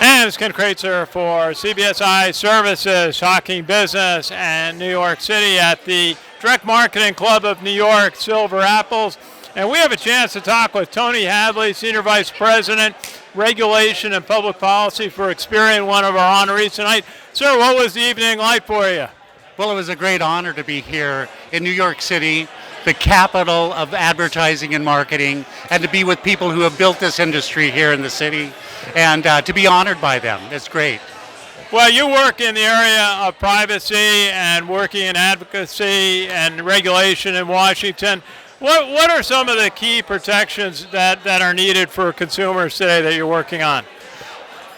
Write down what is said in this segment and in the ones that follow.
And it's Ken Kraetzer for CBSI Services, talking business and New York City at the Direct Marketing Club of New York, Silver Apples. And we have a chance to talk with Tony Hadley, Senior Vice President, Regulation and Public Policy for Experian, one of our honorees tonight. Sir, what was the evening like for you? Well, it was a great honor to be here in New York City, the capital of advertising and marketing, and to be with people who have built this industry here in the city, and to be honored by them. It's great. Well, you work in the area of privacy and working in advocacy and regulation in Washington. What are some of the key protections that are needed for consumers today that you're working on?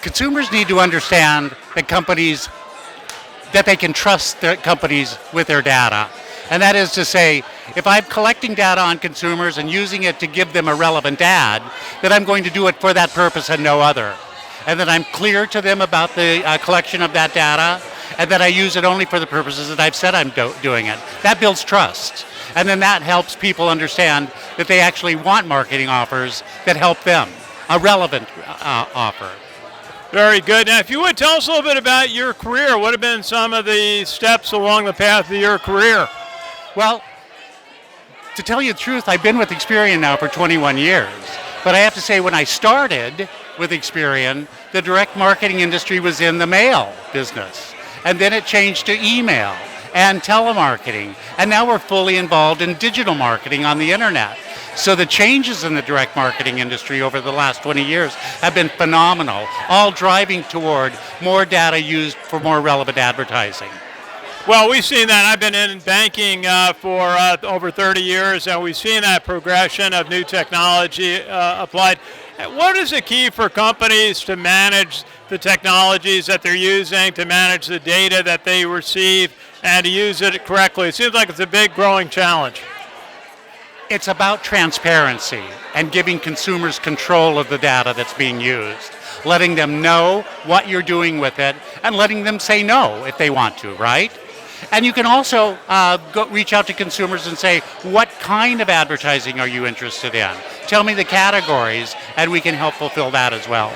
Consumers need to understand that they can trust their companies with their data. And that is to say, if I'm collecting data on consumers and using it to give them a relevant ad, that I'm going to do it for that purpose and no other. And that I'm clear to them about the collection of that data, and that I use it only for the purposes that I've said I'm doing it. That builds trust. And then that helps people understand that they actually want marketing offers that help them, a relevant offer. Very good. Now, if you would tell us a little bit about your career, what have been some of the steps along the path of your career? Well, to tell you the truth, I've been with Experian now for 21 years. But I have to say, when I started with Experian, the direct marketing industry was in the mail business. And then it changed to email and telemarketing. And now we're fully involved in digital marketing on the internet. So the changes in the direct marketing industry over the last 20 years have been phenomenal, all driving toward more data used for more relevant advertising. Well, we've seen that. I've been in banking for over 30 years, and we've seen that progression of new technology applied. What is the key for companies to manage the technologies that they're using, to manage the data that they receive, and to use it correctly? It seems like it's a big growing challenge. It's about transparency and giving consumers control of the data that's being used, letting them know what you're doing with it, and letting them say no if they want to, right? And you can also reach out to consumers and say, what kind of advertising are you interested in? Tell me the categories, and we can help fulfill that as well.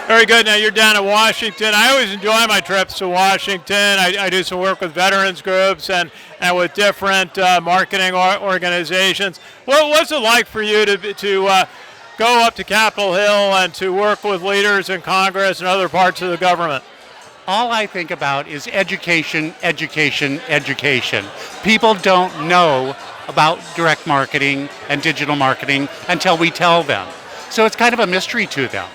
Very good. Now, you're down in Washington. I always enjoy my trips to Washington. I do some work with veterans groups and with different marketing organizations. What's it like for you to go up to Capitol Hill and to work with leaders in Congress and other parts of the government? All I think about is education, education, education. People don't know about direct marketing and digital marketing until we tell them. So it's kind of a mystery to them.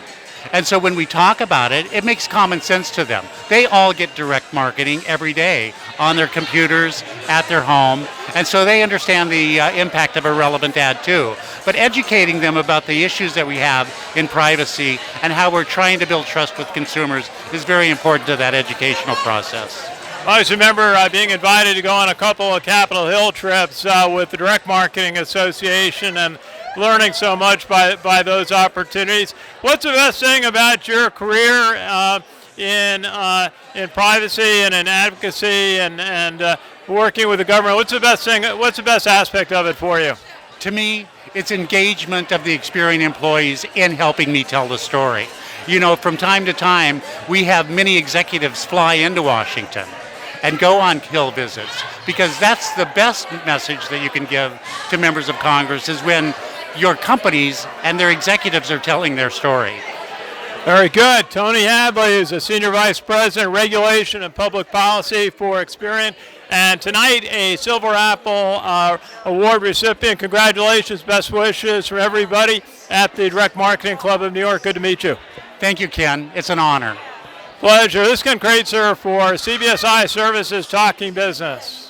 And so when we talk about it, it makes common sense to them. They all get direct marketing every day on their computers, at their home, and so they understand the impact of a relevant ad too. But educating them about the issues that we have in privacy and how we're trying to build trust with consumers is very important to that educational process. I always remember being invited to go on a couple of Capitol Hill trips with the Direct Marketing Association and learning so much by those opportunities. What's the best thing about your career in privacy and in advocacy and working with the government? What's the best thing? What's the best aspect of it for you? To me, it's engagement of the Experian employees in helping me tell the story. You know, from time to time, we have many executives fly into Washington and go on Hill visits, because that's the best message that you can give to members of Congress, is when your companies and their executives are telling their story. Very good. Tony Hadley is a Senior Vice President, Regulation and Public Policy for Experian. And tonight, a Silver Apple Award recipient. Congratulations, best wishes from everybody at the Direct Marketing Club of New York. Good to meet you. Thank you, Ken. It's an honor. Pleasure. This is Ken Kraetzer for CBSI Services, Talking Business.